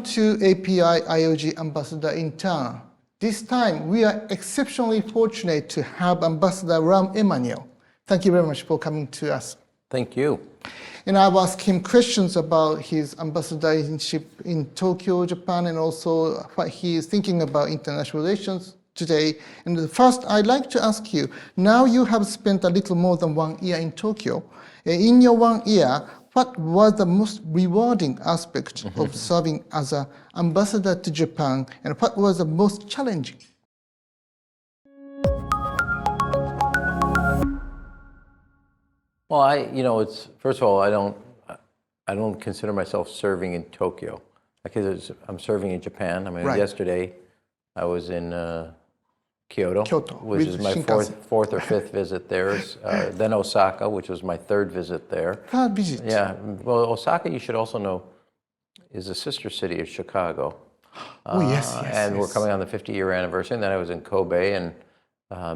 to API IOG Ambassador in town. This time, we are exceptionally fortunate to have Ambassador Rahm Emanuel. Thank you very much for coming to us. Thank you. And I've asked him questions about his ambassadorship in Tokyo, Japan, and also what he is thinking about international relations today. And first, I'd like to ask you, now you have spent a little more than 1 year in Tokyo. In your 1 year, what was the most rewarding aspect of serving as an ambassador to Japan, and what was the most challenging? Well, it's first of all, I don't consider myself serving in Tokyo. I'm serving in Japan. I mean, Right. Yesterday I was in Kyoto, which is my fourth or fifth visit there. Then Osaka, which was my third visit there. Third visit? Yeah. Well, Osaka, you should also know, is a sister city of Chicago. Oh, yes. And we're coming on the 50-year anniversary. And then I was in Kobe and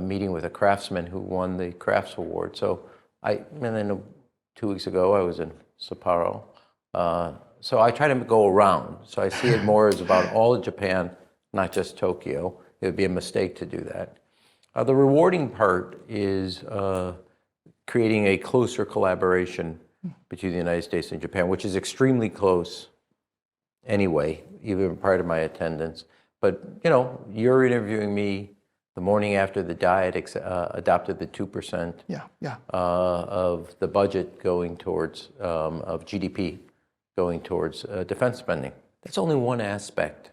meeting with a craftsman who won the Crafts Award. And then 2 weeks ago, I was in Sapporo. So I try to go around. So I see it more as about all of Japan, not just Tokyo. It would be a mistake to do that. The rewarding part is creating a closer collaboration between the United States and Japan, which is extremely close anyway, even prior to my attendance. But, you're interviewing me the morning after the Diet adopted the 2% of the budget going towards, of GDP going towards defense spending. That's only one aspect,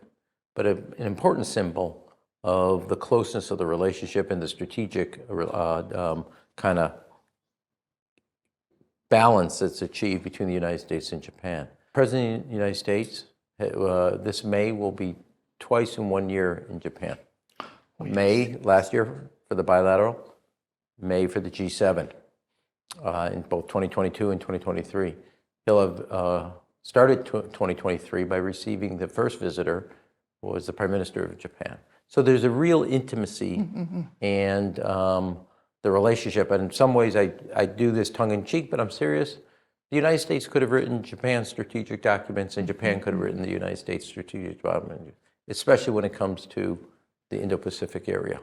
but an important symbol of the closeness of the relationship and the strategic kind of balance that's achieved between the United States and Japan. President of the United States, this May, will be twice in 1 year in Japan. Oh, yes. May last year for the bilateral, May for the G7 in both 2022 and 2023. He'll have started 2023 by receiving the first visitor was the Prime Minister of Japan. So there's a real intimacy and the relationship. And in some ways, I do this tongue-in-cheek, but I'm serious. The United States could have written Japan's strategic documents, and Japan could have written the United States strategic document, especially when it comes to the Indo-Pacific area.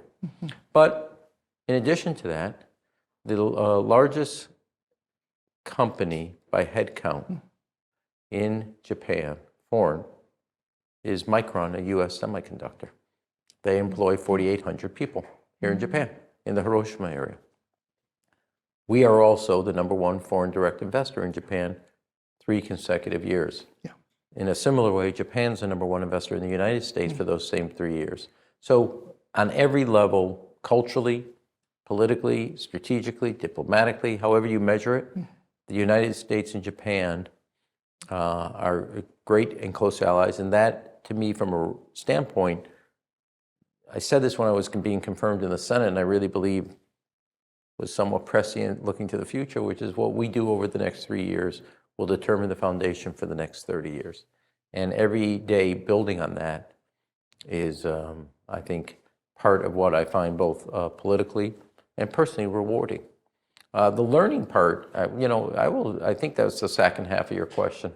But in addition to that, the largest company by head count in Japan, foreign, is Micron, a U.S. semiconductor. They employ 4,800 people here in Japan, in the Hiroshima area. We are also the #1 foreign direct investor in Japan 3 consecutive years. Yeah. In a similar way, Japan's the #1 investor in the United States for those same 3 years. So on every level, culturally, politically, strategically, diplomatically, however you measure it, the United States and Japan are great and close allies. And that, to me, from a standpoint, I said this when I was being confirmed in the Senate, and I really believe was somewhat prescient looking to the future, which is what we do over the next 3 years will determine the foundation for the next 30 years. And every day building on that is, I think, part of what I find both politically and personally rewarding. The learning part, I think that's the second half of your question.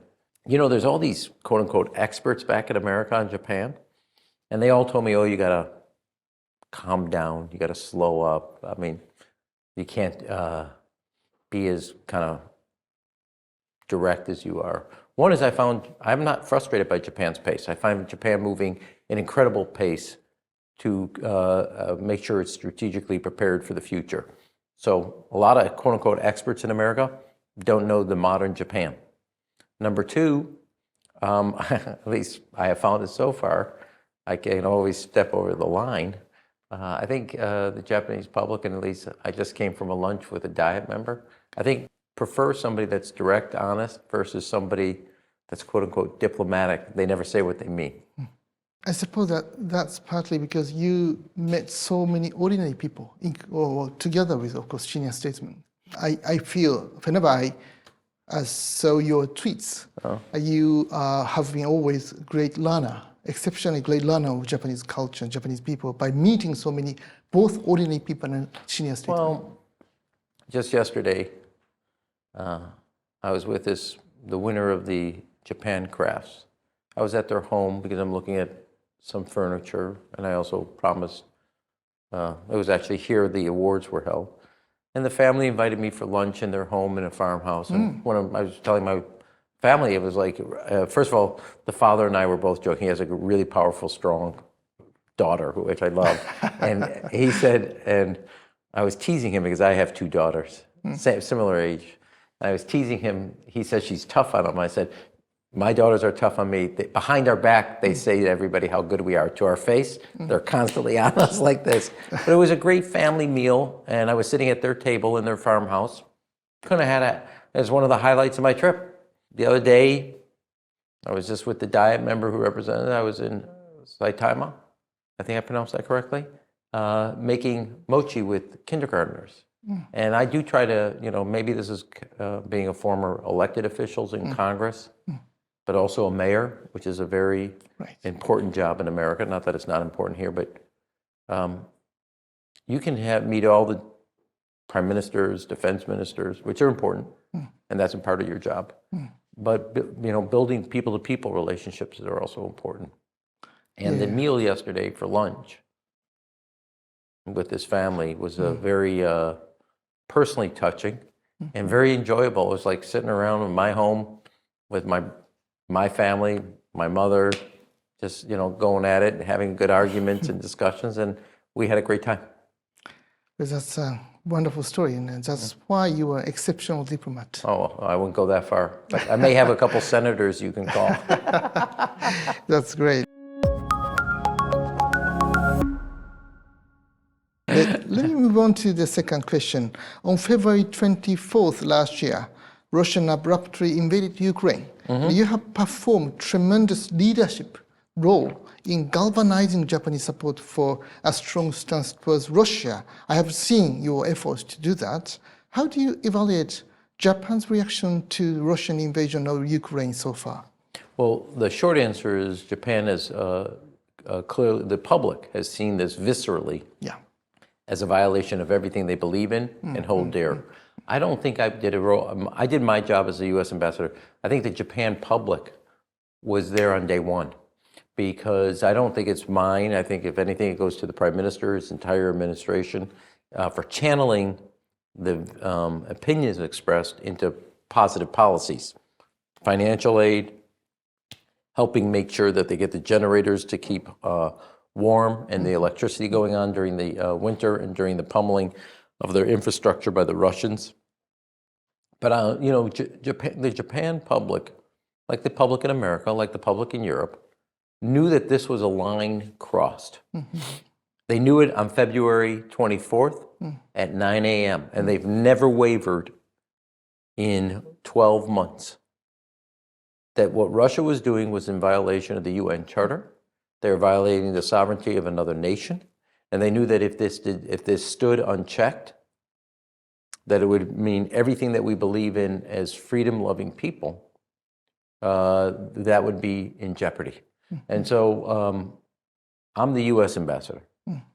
There's all these quote unquote experts back in America and Japan, and they all told me, oh, you gotta calm down, you gotta slow up. I mean, you can't be as kind of direct as you are. One is I'm not frustrated by Japan's pace. I find Japan moving an incredible pace to make sure it's strategically prepared for the future. So a lot of quote unquote experts in America don't know the modern Japan. Number two, at least I have found it so far, I can always step over the line. I think the Japanese public, and at least I just came from a lunch with a Diet member, I think prefer somebody that's direct, honest, versus somebody that's quote unquote diplomatic. They never say what they mean. I suppose that's partly because you met so many ordinary people, together with, of course, senior statesmen. I feel, whenever I saw your tweets, you have been always a great learner, exceptionally great learner of Japanese culture and Japanese people by meeting so many, both ordinary people and senior statesmen. Well, just yesterday, I was with the winner of the Japan Crafts. I was at their home because I'm looking at some furniture, and I also promised, it was actually here the awards were held. And the family invited me for lunch in their home in a farmhouse. And I was telling my family, it was like, first of all, the father and I were both joking. He has a really powerful, strong daughter, which I love. And he said, and I was teasing him because I have two daughters, similar age. I was teasing him. He said she's tough on him. I said, my daughters are tough on me. Behind our back, they say to everybody how good we are. To our face, they're constantly on us like this. But it was a great family meal, and I was sitting at their table in their farmhouse. Couldn't have had it as one of the highlights of my trip. The other day, I was just with the Diet member who represented. I was in Saitama, I think I pronounced that correctly, making mochi with kindergartners. And I do try to, maybe this is being a former elected officials in Congress, but also a mayor, which is a very important job in America. Not that it's not important here, but you can meet all the prime ministers, defense ministers, which are important, and that's a part of your job. But building people-to-people relationships are also important. And the meal yesterday for lunch with this family was very personally touching and very enjoyable. It was like sitting around in my home with my family, my mother, just going at it and having good arguments and discussions, and we had a great time. That's a wonderful story, and that's why you are an exceptional diplomat. Oh, I wouldn't go that far. But I may have a couple senators you can call. That's great. Let me move on to the second question. On February 24th last year, Russia abruptly invaded Ukraine. You have performed tremendous leadership role in galvanizing Japanese support for a strong stance towards Russia. I have seen your efforts to do that. How do you evaluate Japan's reaction to Russian invasion of Ukraine so far? Well, the short answer is Japan has clearly, the public has seen this viscerally as a violation of everything they believe in and hold dear. I don't think I did a role. I did my job as a U.S. ambassador. I think the Japan public was there on day one, because I don't think it's mine. I think if anything, it goes to the Prime Minister, his entire administration, for channeling the opinions expressed into positive policies. Financial aid, helping make sure that they get the generators to keep warm and the electricity going on during the winter and during the pummeling of their infrastructure by the Russians. But, the Japan public, like the public in America, like the public in Europe, knew that this was a line crossed. They knew it on February 24th at 9 a.m., and they've never wavered in 12 months. That what Russia was doing was in violation of the UN Charter. They were violating the sovereignty of another nation, and they knew that if this stood unchecked, that it would mean everything that we believe in as freedom-loving people, that would be in jeopardy. And so I'm the U.S. ambassador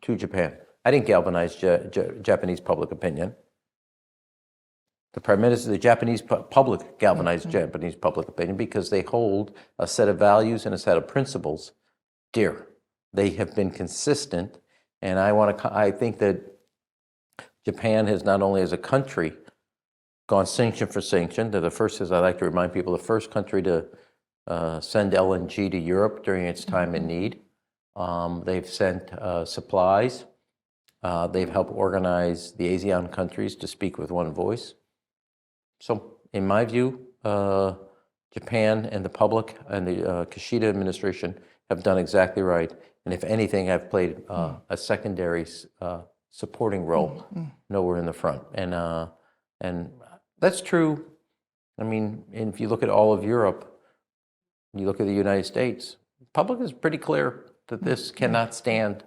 to Japan. I didn't galvanize Japanese public opinion. The Prime Minister, the Japanese public galvanized Japanese public opinion because they hold a set of values and a set of principles dear. They have been consistent, and I think that Japan has not only as a country gone sanction for sanction. They're the first, as I like to remind people, the first country to send LNG to Europe during its time in need. They've sent supplies. They've helped organize the ASEAN countries to speak with one voice. So in my view, Japan and the public and the Kishida administration have done exactly right. And if anything, I've played a secondary supporting role, nowhere in the front. And that's true. I mean, if you look at all of Europe, you look at the United States, the public is pretty clear that this cannot stand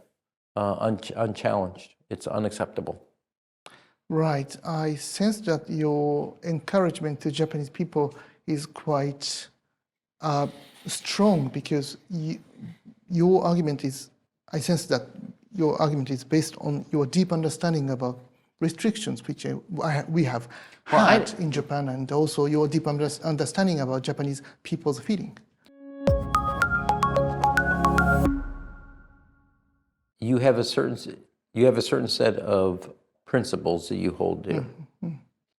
unchallenged. It's unacceptable. Right. I sense that your encouragement to Japanese people is quite strong because your argument is, I sense that your argument is based on your deep understanding about restrictions which we have had in Japan, and also your deep understanding about Japanese people's feeling. you have a certain set of principles that you hold dear.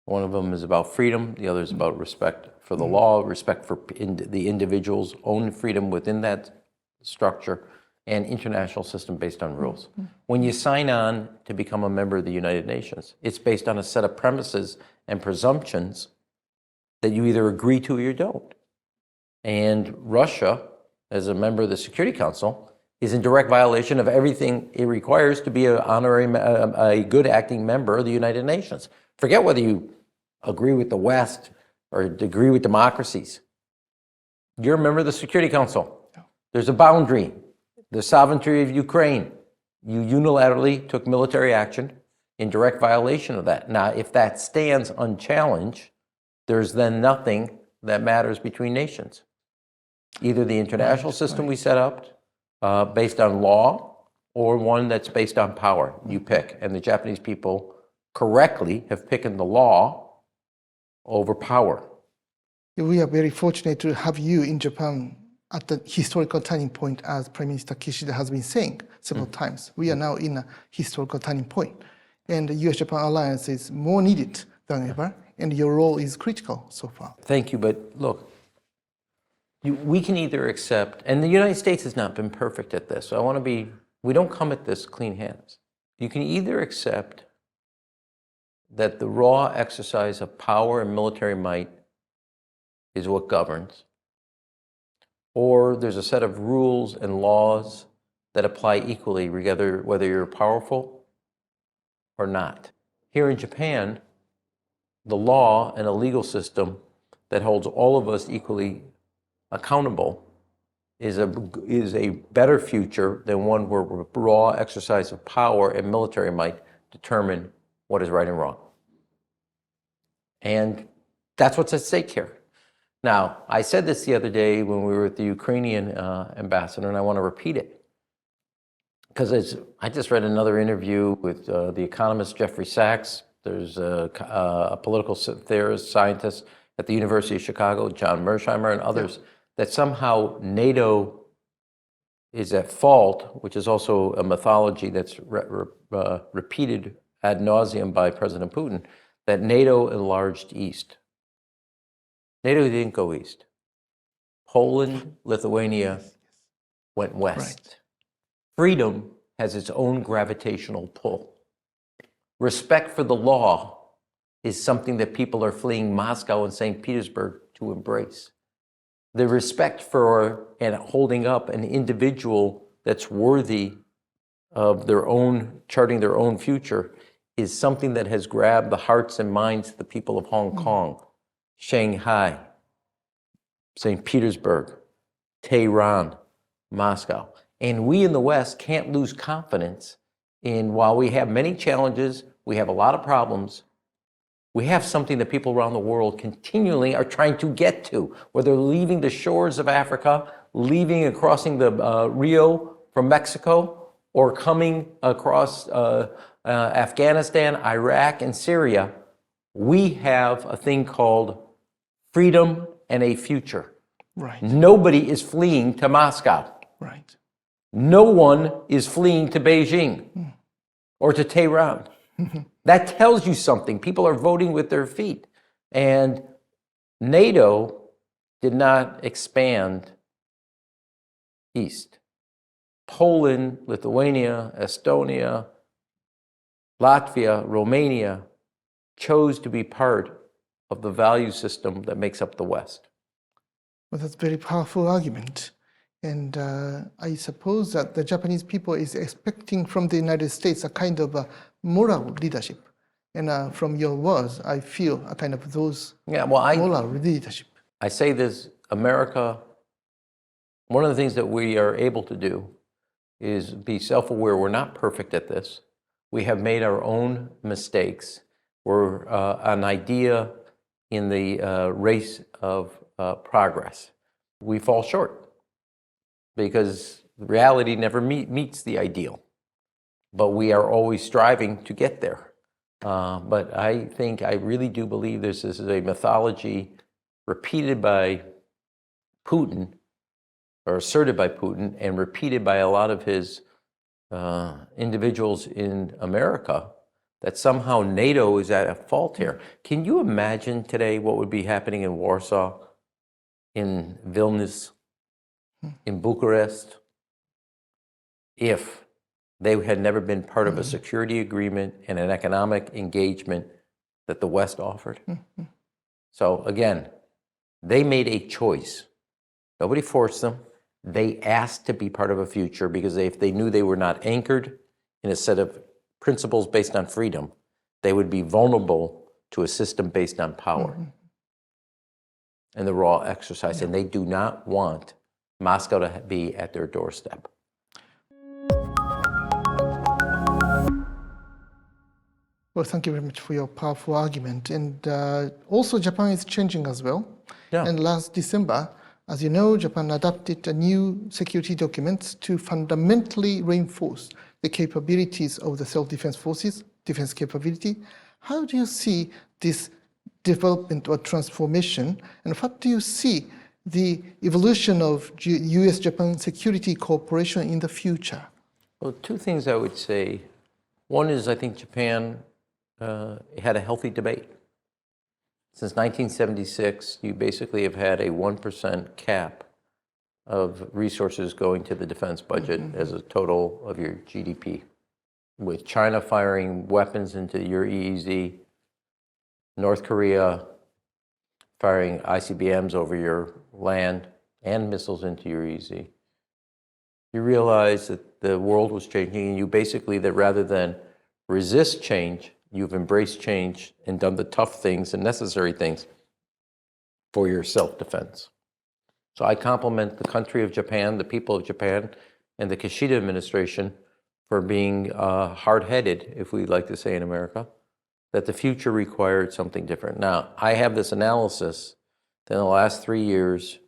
One of them is about freedom. The other is about respect for the law, respect for the individual's own freedom within that structure, and international system based on rules. When you sign on to become a member of the United Nations, it's based on a set of premises and presumptions that you either agree to or you don't. And Russia, as a member of the Security Council, is in direct violation of everything it requires to be a good acting member of the United Nations. Forget whether you agree with the West or agree with democracies. You're a member of the Security Council. There's a boundary, the sovereignty of Ukraine. You unilaterally took military action in direct violation of that. Now, if that stands unchallenged, there's then nothing that matters between nations. Either the international system we set up based on law or one that's based on power. You pick. And the Japanese people correctly have picked the law over power. We are very fortunate to have you in Japan at the historical turning point, as Prime Minister Kishida has been saying several times. We are now in a historical turning point, and the US-Japan alliance is more needed than ever, and your role is critical so far. Thank you, but look, we can either accept, and the United States has not been perfect at this, so we don't come at this clean hands. You can either accept that the raw exercise of power and military might is what governs, or there's a set of rules and laws that apply equally whether you're powerful or not. Here in Japan, the law and a legal system that holds all of us equally accountable is a better future than one where raw exercise of power and military might determine what is right and wrong. And that's what's at stake here. Now, I said this the other day when we were with the Ukrainian ambassador, and I want to repeat it. Because I just read another interview with the economist Jeffrey Sachs. There's a political theorist, scientist at the University of Chicago, John Mersheimer, and others, that somehow NATO is at fault, which is also a mythology that's repeated ad nauseum by President Putin, that NATO enlarged east. NATO didn't go east. Poland, Lithuania went west. Right. Freedom has its own gravitational pull. Respect for the law is something that people are fleeing Moscow and St. Petersburg to embrace. The respect for and holding up an individual that's worthy of charting their own future is something that has grabbed the hearts and minds of the people of Hong Kong, Shanghai, St. Petersburg, Tehran, Moscow. And we in the West can't lose confidence in, while we have many challenges, we have a lot of problems, we have something that people around the world continually are trying to get to, whether leaving the shores of Africa, leaving and crossing the Rio from Mexico, or coming across Afghanistan, Iraq, and Syria. We have a thing called freedom and a future. Right. Nobody is fleeing to Moscow. Right. No one is fleeing to Beijing or to Tehran. That tells you something. People are voting with their feet. And NATO did not expand east. Poland, Lithuania, Estonia, Latvia, Romania chose to be part of the value system that makes up the West. Well, that's a very powerful argument. And I suppose that the Japanese people is expecting from the United States a kind of a moral leadership. And from your words, I feel a kind of those moral leadership. I say this, America, one of the things that we are able to do is be self-aware. We're not perfect at this. We have made our own mistakes. We're an idea in the race of progress. We fall short because reality never meets the ideal. But we are always striving to get there. But I really do believe this is a mythology repeated by Putin, or asserted by Putin, and repeated by a lot of his individuals in America that somehow NATO is at a fault here. Can you imagine today what would be happening in Warsaw, in Vilnius, in Bucharest, if they had never been part of a security agreement and an economic engagement that the West offered? So again, they made a choice. Nobody forced them. They asked to be part of a future because if they knew they were not anchored in a set of principles based on freedom, they would be vulnerable to a system based on power and the raw exercise. And they do not want Moscow to be at their doorstep. Well, thank you very much for your powerful argument. And also, Japan is changing as well. Yeah. And last December, as you know, Japan adopted a new security document to fundamentally reinforce the capabilities of the self-defense forces, defense capability. How do you see this development or transformation, and what do you see the evolution of U.S.-Japan security cooperation in the future? Well, two things I would say. One is I think Japan had a healthy debate. Since 1976, you basically have had a 1% cap of resources going to the defense budget as a total of your GDP. With China firing weapons into your EEZ, North Korea firing ICBMs over your land and missiles into your EEZ, you realize that the world was changing, and you basically, that rather than resist change, you've embraced change and done the tough things and necessary things for your self-defense. So I compliment the country of Japan, the people of Japan, and the Kishida administration for being hard-headed, if we like to say in America, that the future required something different. Now, I have this analysis that in the last 3 years,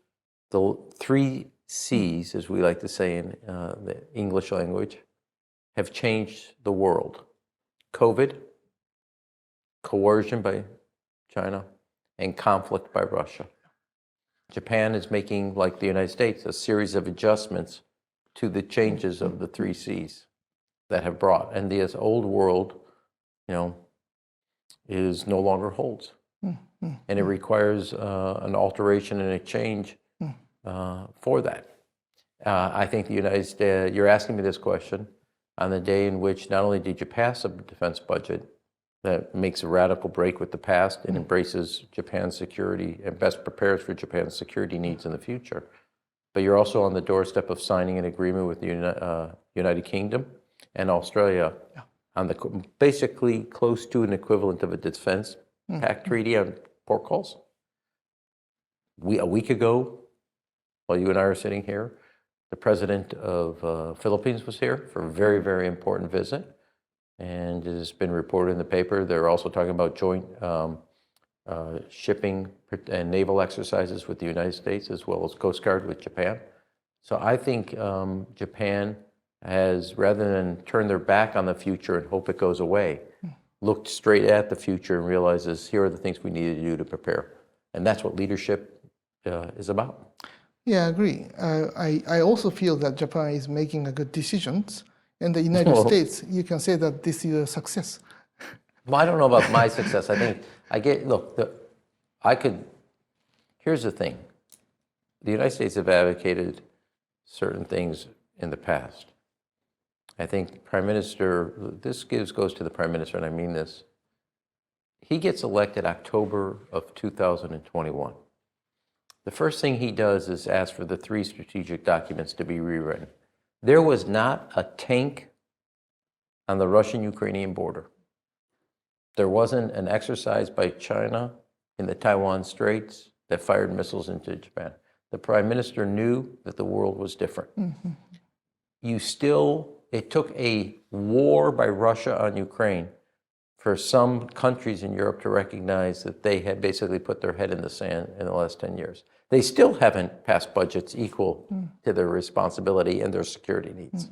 the 3 C's, as we like to say in the English language, have changed the world. COVID, coercion by China, and conflict by Russia. Japan is making, like the United States, a series of adjustments to the changes of the 3 C's that have brought. And this old world, is no longer holds. And it requires an alteration and a change for that. I think the United States, you're asking me this question on the day in which not only did you pass a defense budget that makes a radical break with the past and embraces Japan's security and best prepares for Japan's security needs in the future, but you're also on the doorstep of signing an agreement with the United Kingdom and Australia on the basically close to an equivalent of a defense pact treaty on port calls. A week ago, while you and I are sitting here, the president of Philippines was here for a very, very important visit. And it has been reported in the paper. They're also talking about joint shipping and naval exercises with the United States, as well as Coast Guard with Japan. So I think Japan has, rather than turn their back on the future and hope it goes away, looked straight at the future and realizes here are the things we need to do to prepare. And that's what leadership is about. Yeah, I agree. I also feel that Japan is making a good decisions. In the United States, you can say that this is a success. Well, I don't know about my success. I think here's the thing. The United States have advocated certain things in the past. I think Prime Minister, goes to the Prime Minister, and I mean this. He gets elected October of 2021. The first thing he does is ask for the 3 strategic documents to be rewritten. There was not a tank on the Russian-Ukrainian border. There wasn't an exercise by China in the Taiwan Straits that fired missiles into Japan. The Prime Minister knew that the world was different. It took a war by Russia on Ukraine for some countries in Europe to recognize that they had basically put their head in the sand in the last 10 years. They still haven't passed budgets equal to their responsibility and their security needs.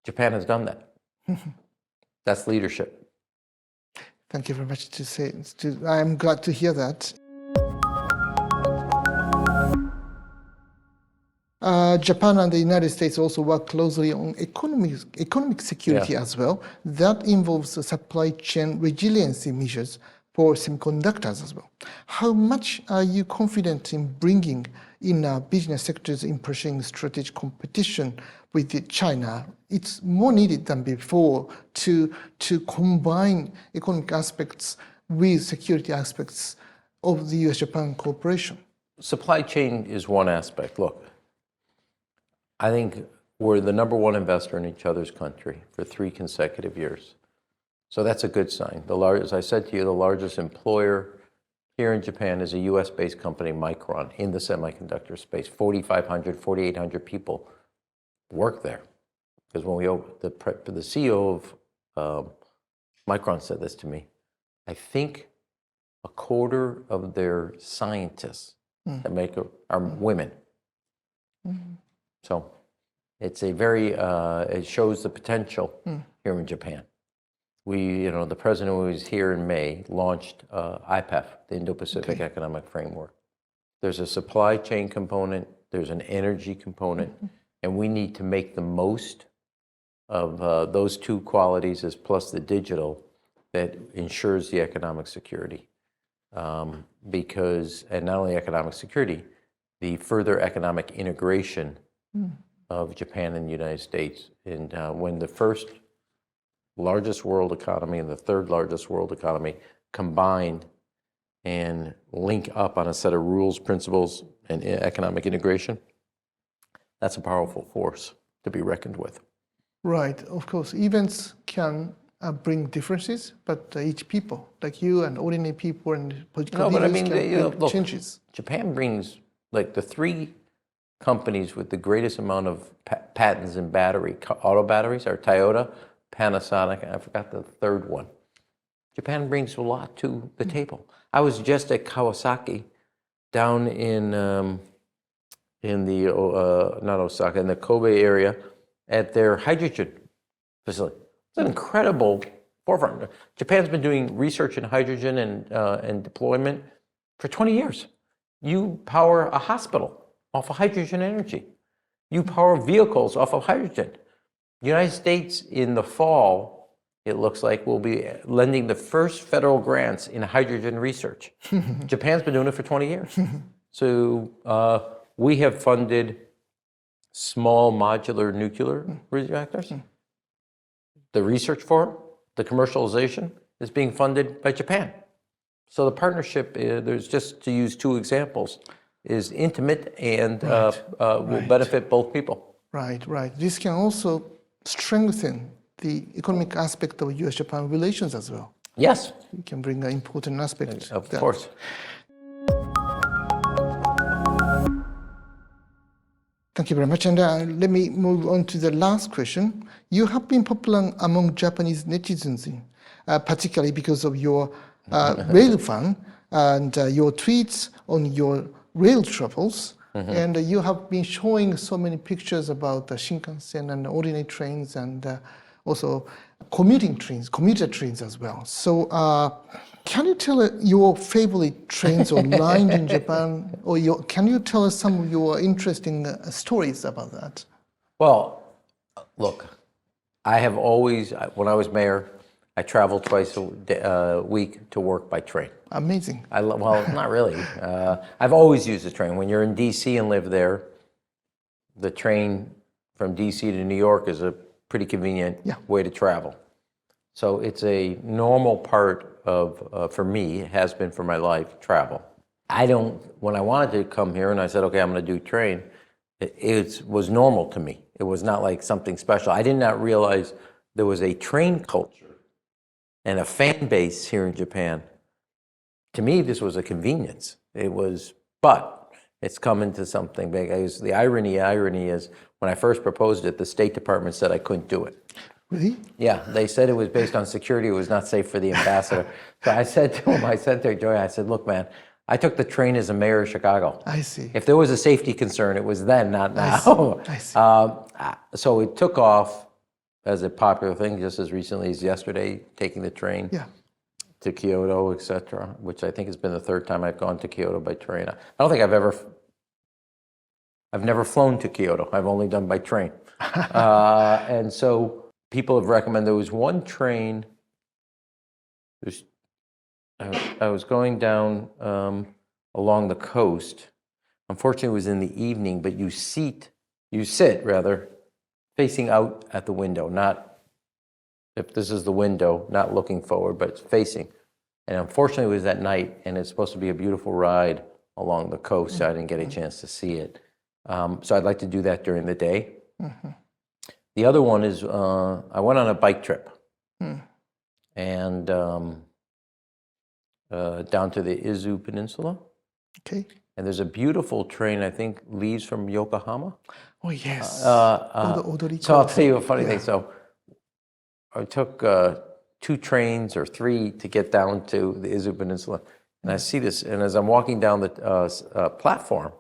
Japan has done that. That's leadership. Thank you very much I'm glad to hear that. Japan and the United States also work closely on economic security as well. That involves supply chain resiliency measures for semiconductors as well. How much are you confident in bringing in business sectors in pursuing strategic competition with China? It's more needed than before to combine economic aspects with security aspects of the US-Japan cooperation. Supply chain is one aspect. Look, I think we're the number one investor in each other's country for 3 consecutive years. So that's a good sign. As I said to you, the largest employer here in Japan is a US-based company, Micron, in the semiconductor space. 4,500, 4,800 people work there. Because when the CEO of Micron said this to me, I think a quarter of their scientists that make are women. So it's a very, it shows the potential here in Japan. The president who was here in May launched IPEF, the Indo-Pacific Economic Framework. There's a supply chain component, there's an energy component, and we need to make the most of those 2 qualities as plus the digital that ensures the economic security. Because, and not only economic security, the further economic integration of Japan and the United States. And when the first largest world economy and the 3rd largest world economy combine and link up on a set of rules, principles, and economic integration, that's a powerful force to be reckoned with. Right, of course, events can bring differences, but each people, like you and ordinary people and political leaders, can bring changes. Japan brings, like, the 3 companies with the greatest amount of patents in auto batteries are Toyota, Panasonic, and I forgot the 3rd one. Japan brings a lot to the table. I was just at Kawasaki, down in not Osaka, in the Kobe area, at their hydrogen facility. It's an incredible forefront. Japan's been doing research in hydrogen and deployment for 20 years. You power a hospital off of hydrogen energy. You power vehicles off of hydrogen. The United States in the fall, it looks like, will be lending the first federal grants in hydrogen research. Japan's been doing it for 20 years. So we have funded small modular nuclear reactors. The research for it, the commercialization, is being funded by Japan. So the partnership, there's just to use 2 examples, is intimate and will benefit both people. Right. This can also strengthen the economic aspect of US-Japan relations as well. Yes. You can bring an important aspect. Of course. Thank you very much. And let me move on to the last question. You have been popular among Japanese netizens, particularly because of your rail fan and your tweets on your rail travels. And you have been showing so many pictures about the Shinkansen and ordinary trains and also commuter trains as well. So can you tell your favorite trains or lines in Japan, or can you tell us some of your interesting stories about that? Well, look, I have always, when I was mayor, I traveled twice a week to work by train. Amazing. Well, not really. I've always used the train. When you're in D.C. and live there, the train from D.C. to New York is a pretty convenient way to travel. So it's a normal part of, for me, it has been for my life, travel. When I wanted to come here and I said, okay, I'm going to do train, it was normal to me. It was not like something special. I did not realize there was a train culture and a fan base here in Japan. To me, this was a convenience. But it's come into something big. The irony is, when I first proposed it, the State Department said I couldn't do it. Really? Yeah, they said it was based on security. It was not safe for the ambassador. So I said to him, Joy, I said, look, man, I took the train as a mayor of Chicago. I see. If there was a safety concern, it was then, not now. I see. So it took off as a popular thing just as recently as yesterday, taking the train to Kyoto, etc., which I think has been the 3rd time I've gone to Kyoto by train. I don't think I've ever I've never flown to Kyoto. I've only done by train. And so people have recommended, there was one train, I was going down along the coast. Unfortunately, it was in the evening, but you sit facing out at the window, not, if this is the window, not looking forward, but it's facing. And unfortunately, it was at night, and it's supposed to be a beautiful ride along the coast, so I didn't get a chance to see it. So I'd like to do that during the day. The other one is, I went on a bike trip, and down to the Izu Peninsula. Okay. And there's a beautiful train, I think, leaves from Yokohama. Oh, yes. So I'll tell you a funny thing. So I took 2 trains or 3 to get down to the Izu Peninsula. And I see this, and as I'm walking down the platform,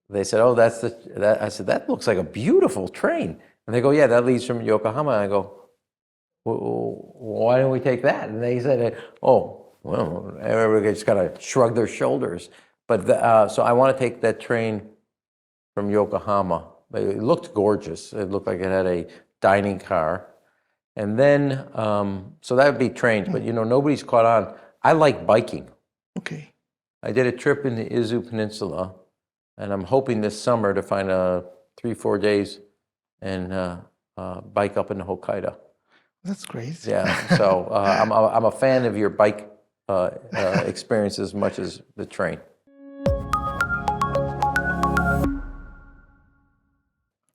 they said, oh, that's that. I said, that looks like a beautiful train. And they go, yeah, that leaves from Yokohama. And I go, well, why don't we take that? And they said, oh, well, everybody just kind of shrugged their shoulders. But so I want to take that train from Yokohama. It looked gorgeous. It looked like it had a dining car. And then, so that would be trains, but nobody's caught on. I like biking. Okay. I did a trip in the Izu Peninsula, and I'm hoping this summer to find 3-4 days and bike up into Hokkaido. That's great. Yeah, so I'm a fan of your bike experience as much as the train.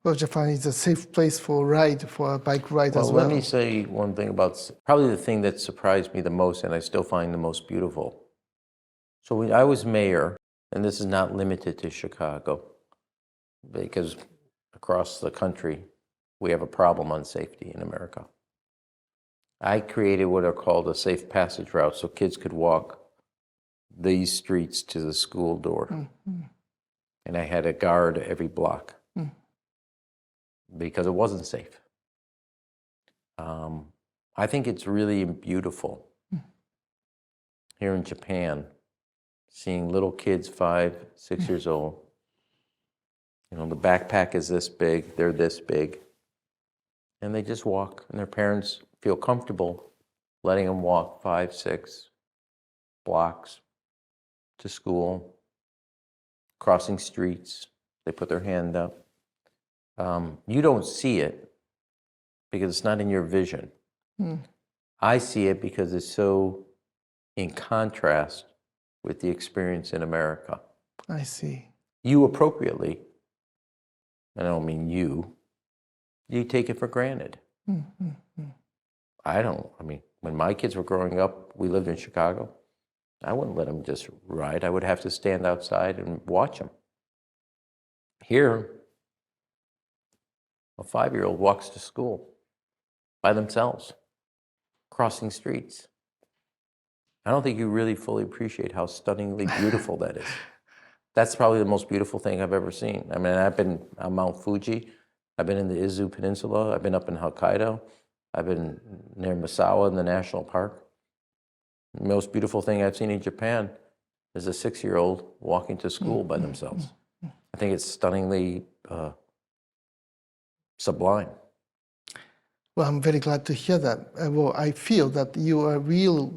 Well, Japan is a safe place for a bike ride as well. Well, let me say one thing about probably the thing that surprised me the most, and I still find the most beautiful. So when I was mayor, and this is not limited to Chicago, because across the country, we have a problem on safety in America. I created what are called a safe passage route, so kids could walk these streets to the school door. And I had a guard every block. Because it wasn't safe. I think it's really beautiful here in Japan, seeing little kids 5, 6 years old. The backpack is this big, they're this big, and they just walk, and their parents feel comfortable letting them walk 5, 6 blocks to school, crossing streets. They put their hand up. You don't see it because it's not in your vision. I see it because it's so in contrast with the experience in America. I see. You appropriately, I don't mean you take it for granted. When my kids were growing up, we lived in Chicago. I wouldn't let them just ride. I would have to stand outside and watch them. Here, a 5-year-old walks to school by themselves, crossing streets. I don't think you really fully appreciate how stunningly beautiful that is. That's probably the most beautiful thing I've ever seen. I mean, I've been on Mount Fuji. I've been in the Izu Peninsula. I've been up in Hokkaido. I've been near Misawa in the national park. The most beautiful thing I've seen in Japan is a 6-year-old walking to school by themselves. I think it's stunningly sublime. Well, I'm very glad to hear that. I feel that you are really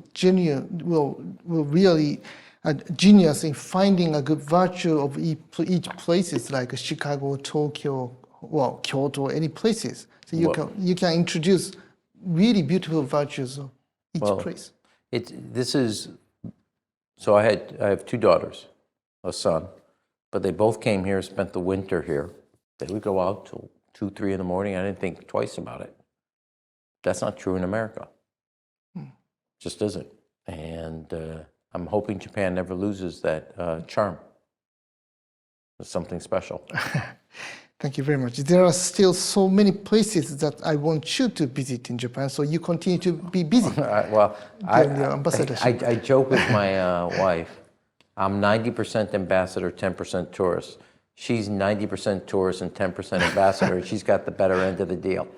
a genius in finding a good virtue of each places like Chicago, Tokyo, Kyoto, any places. So you can introduce really beautiful virtues of each place. So I have 2 daughters, a son, but they both came here, spent the winter here. They would go out till 2, 3 in the morning. I didn't think twice about it. That's not true in America. Just isn't. And I'm hoping Japan never loses that charm. It's something special. Thank you very much. There are still so many places that I want you to visit in Japan, so you continue to be busy. I joke with my wife. I'm 90% ambassador, 10% tourist. She's 90% tourist and 10% ambassador. She's got the better end of the deal.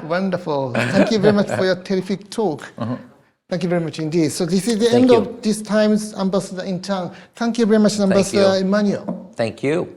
Wonderful. Thank you very much for your terrific talk. Thank you very much indeed. So this is the end of this time's Ambassador in Town. Thank you very much, Ambassador Emmanuel. Thank you.